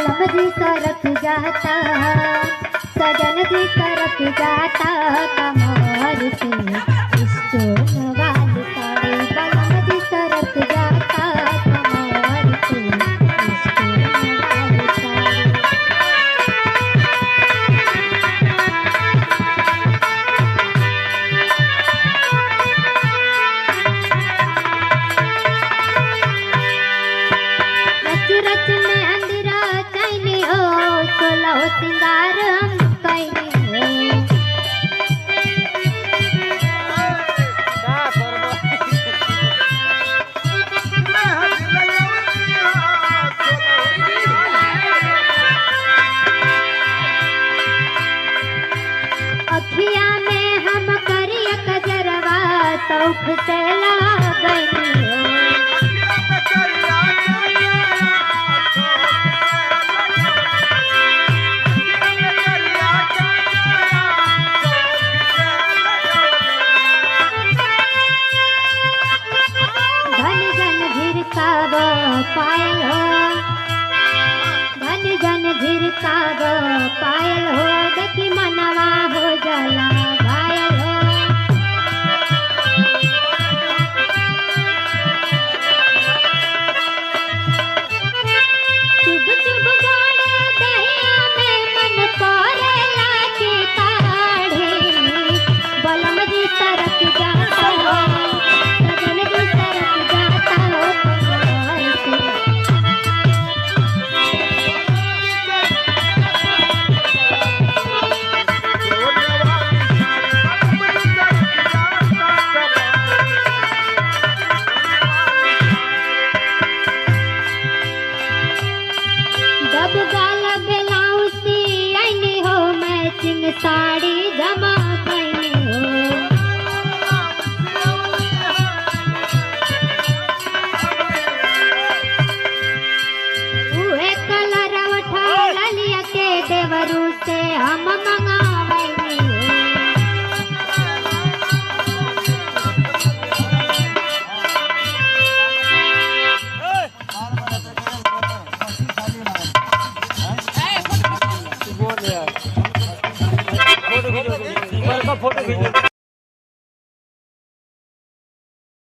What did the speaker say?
बलम जी सरक जाता, सजन जी सरक जाता, कमर से स्टोन वाली साड़ी। बलम जी सरक जाता, कमर से स्टोन वाली साड़ी। रच रच में अंधेरा कैनी हो, सोलह सिंगार हम कैनी हो। अखिया में हम करिया कजरवा, सौख से लागनी हो। पायल हो, धन धन झिरकाव पायल हो, देखी मनवा हो जाला घायल हो। चुभ चुभ गोड़ दहिया में मन करेला के काढ़े। बलम जी सरक जाता हो, सजन जी सरक जाता हो, जब गाला ब्लाउज आईनी हो, मैचिंग साड़ी जमा कैनी हो। उहे कलर उठा लिया के देवरू से हम मंगावैनी हो। फोटो खींचो।